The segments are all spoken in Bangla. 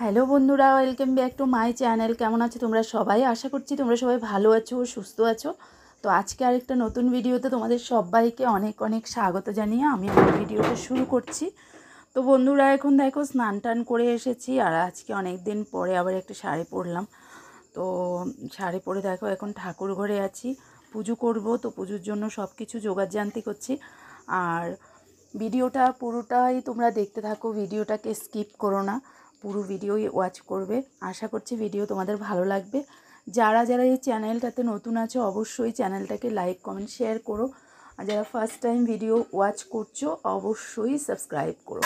হ্যালো বন্ধুরা, welcome back to my channel. কেমন আছো তোমরা সবাই? আশা করছি তোমরা সবাই ভালো আছো, সুস্থ আছো। তো আজকে আরেকটা নতুন ভিডিওতে তোমাদের সবাইকে অনেক অনেক স্বাগত জানিয়ে আমি আমার ভিডিওটা শুরু করছি। তো বন্ধুরা, এখন দেখো স্নান টান করে এসেছি, আর আজকে অনেক দিন পরে আবার একটা শাড়ি পরলাম। তো শাড়ি পরে দেখো এখন ঠাকুর ঘরে আছি, পুজো করব। তো পুজোর জন্য সব কিছু জোগাড়জান্তি করছি। আর ভিডিওটা পুরোটাই তোমরা দেখতে থাকো, ভিডিওটাকে স্কিপ করো না, পুরো ভিডিওই ওয়াচ করবে। আশা করছি ভিডিও তোমাদের ভালো লাগবে। যারা যারা এই চ্যানেলটাতে নতুন আছো অবশ্যই চ্যানেলটাকে লাইক কমেন্ট শেয়ার করো, আর যারা ফার্স্ট টাইম ভিডিও ওয়াচ করছো অবশ্যই সাবস্ক্রাইব করো।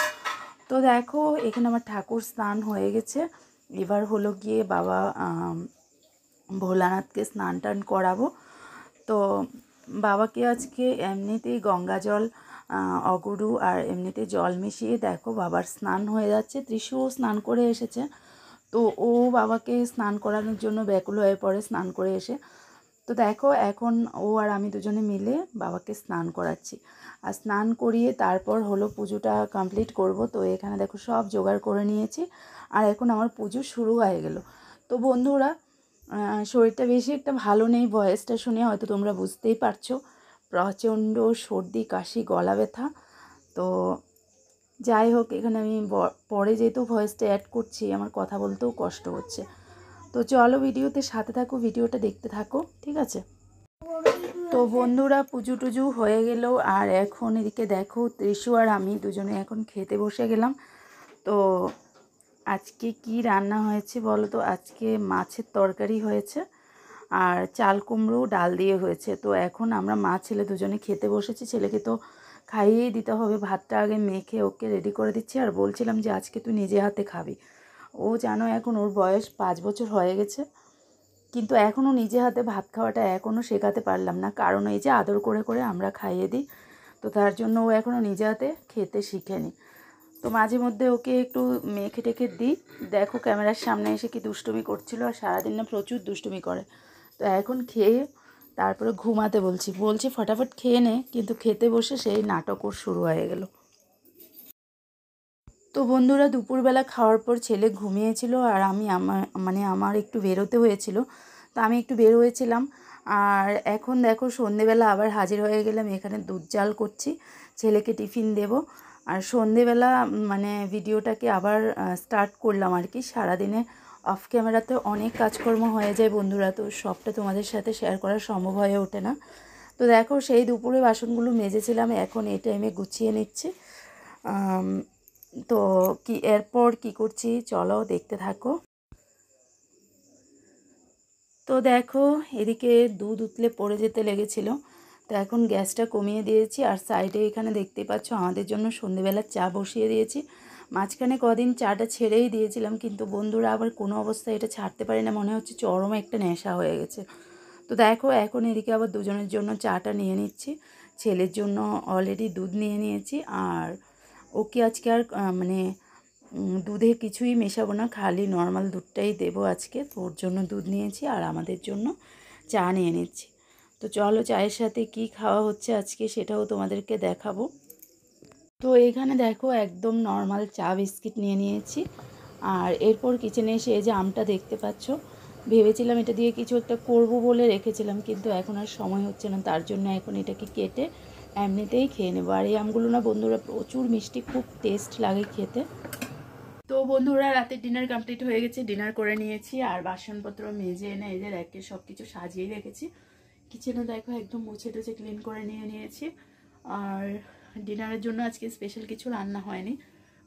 তো দেখো এখানে আমার ঠাকুর স্নান হয়ে গেছে। এবার হলো গিয়ে বাবা ভোলানাথকে স্নান টান করাবো। তো বাবাকে আজকে এমনিতেই গঙ্গা জল, অগুরু আর এমনিতে জল মিশিয়ে দেখো বাবার স্নান হয়ে যাচ্ছে। ত্রিশুও স্নান করে এসেছে, তো ও বাবাকে স্নান করানোর জন্য ব্যাকুল হয়ে পড়ে স্নান করে এসে। তো দেখো এখন ও আর আমি দুজনে মিলে বাবাকে স্নান করাচ্ছি। আর স্নান করিয়ে তারপর হলো পুজোটা কমপ্লিট করব। তো এখানে দেখো সব জোগাড় করে নিয়েছি, আর এখন আমার পুজো শুরু হয়ে গেল। তো বন্ধুরা, শরীরটা বেশি একটা ভালো নেই, ভয়েসটা শুনে হয়তো তোমরা বুঝতেই পারছো। প্রচণ্ড সর্দি, কাশি, গলা ব্যথা। তো যাই হোক, এখানে আমি পরে যেহেতু ভয়েসটা অ্যাড করছি, আমার কথা বলতেও কষ্ট হচ্ছে। তো চলো ভিডিওতে সাথে থাকো, ভিডিওটা দেখতে থাকো, ঠিক আছে? তো বন্ধুরা, পুজো টুজু হয়ে গেল, আর এখন এদিকে দেখো ত্রিশু আর আমি দুজনে এখন খেতে বসে গেলাম। তো আজকে কি রান্না হয়েছে বলো তো? আজকে মাছের তরকারি হয়েছে, আর চাল কুমড়ো ডাল দিয়ে হয়েছে। তো এখন আমরা মা ছেলে দুজনে খেতে বসেছি। ছেলেকে তো খাইয়েই দিতে হবে, ভাতটা আগে মেখে ওকে রেডি করে দিচ্ছি। আর বলছিলাম যে আজকে তুই নিজে হাতে খাবি। ও জানো এখন ওর বয়স 5 বছর হয়ে গেছে, কিন্তু এখনও নিজে হাতে ভাত খাওয়াটা এখনও শেখাতে পারলাম না, কারণ এই যে আদর করে করে আমরা খাইয়ে দিই, তো তার জন্য ও এখনও নিজে হাতে খেতে শিখেনি। তো মাঝে মধ্যে ওকে একটু মেখে টেখে দিই। দেখো ক্যামেরার সামনে এসে কি দুষ্টুমি করছিল, আর সারাদিন না প্রচুর দুষ্টুমি করে। তো এখন খেয়ে তারপরে ঘুমাতে বলছি ফটাফট খেয়ে নে, কিন্তু খেতে বসে সেই নাটক ওর শুরু হয়ে গেল। তো বন্ধুরা, দুপুরবেলা খাওয়ার পর ছেলে ঘুমিয়েছিল, আর আমি আমার একটু বেরোতে হয়েছিল, তো আমি একটু বের হয়েছিলাম। আর এখন দেখো সন্ধেবেলা আবার হাজির হয়ে গেলাম, এখানে দুধ জাল করছি, ছেলেকে টিফিন দেব। আর সন্ধেবেলা ভিডিওটাকে আবার স্টার্ট করলাম আর কি। সারাদিনে অফ ক্যামেরাতে অনেক কাজকর্ম হয়ে যায় বন্ধুরা, তো সবটা তোমাদের সাথে শেয়ার করা সম্ভব হয়ে ওঠে না। তো দেখো সেই দুপুরে বাসনগুলো মেজেছিলাম, এখন এই টাইমে গুছিয়ে নিচ্ছি। তো এরপর কি করছি চলো দেখতে থাকো। তো দেখো এদিকে দুধ উতলে পড়ে যেতে লেগেছিল, তো এখন গ্যাসটা কমিয়ে দিয়েছি। আর সাইডে এখানে দেখতে পাচ্ছ আমাদের জন্য সন্ধেবেলার চা বসিয়ে দিয়েছি। মাঝখানে কদিন চাটা ছেড়েই দিয়েছিলাম, কিন্তু বন্ধুরা আবার কোনো অবস্থায় এটা ছাড়তে পারি না, মনে হচ্ছে চরম একটা নেশা হয়ে গেছে। তো দেখো এখন এদিকে আবার দুজনের জন্য চাটা নিয়ে নিচ্ছি। ছেলের জন্য অলরেডি দুধ নিয়ে নিয়েছি, আর ওকে আজকে আর দুধে কিছুই মেশাবো না, খালি নর্মাল দুধটাই দেবো আজকে। তো ওর জন্য দুধ নিয়েছি, আর আমাদের জন্য চা নিয়ে নিচ্ছি। তো চলো চায়ের সাথে কি খাওয়া হচ্ছে আজকে সেটাও তোমাদেরকে দেখাবো। তো এখানে দেখো একদম নর্মাল চা বিস্কিট নিয়ে নিয়েছি। আর এরপর কিচেনে এসে এই যে আমটা দেখতে পাচ্ছ, ভেবেছিলাম এটা দিয়ে কিছু একটা করব বলে রেখেছিলাম, কিন্তু এখন আর সময় হচ্ছে না, তার জন্য এখন এটাকে কেটে এমনিতেই খেয়ে নেবো। আর এই আমগুলো না বন্ধুরা প্রচুর মিষ্টি, খুব টেস্ট লাগে খেতে। তো বন্ধুরা, রাতের ডিনার কমপ্লিট হয়ে গেছে, ডিনার করে নিয়েছি, আর বাসনপত্র মেজে এনে এদের একে সব কিছু সাজিয়ে রেখেছি। কিচেনে দেখো একদম মুছে টুছে ক্লিন করে নিয়েছি। আর ডিনারের জন্য আজকে স্পেশাল কিছু রান্না হয়নি,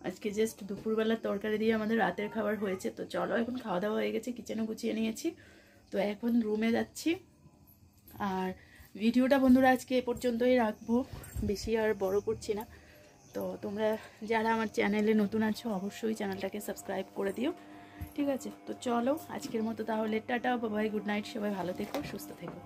আজকে জাস্ট দুপুরবেলার তরকারি দিয়ে আমাদের রাতের খাবার হয়েছে। তো চলো এখন খাওয়া দাওয়া হয়ে গেছে, কিচেনে গুছিয়ে নিয়েছি, তো এখন রুমে যাচ্ছি। আর ভিডিওটা বন্ধুরা আজকে এ পর্যন্তই রাখবো, বেশি আর বড় করছি না। তো তোমরা যারা আমার চ্যানেলে নতুন আছো অবশ্যই চ্যানেলটাকে সাবস্ক্রাইব করে দিও, ঠিক আছে? তো চলো আজকের মতো তাহলে টাটা, বাই, গুড নাইট, সবাই ভালো থেকো, সুস্থ থেকো।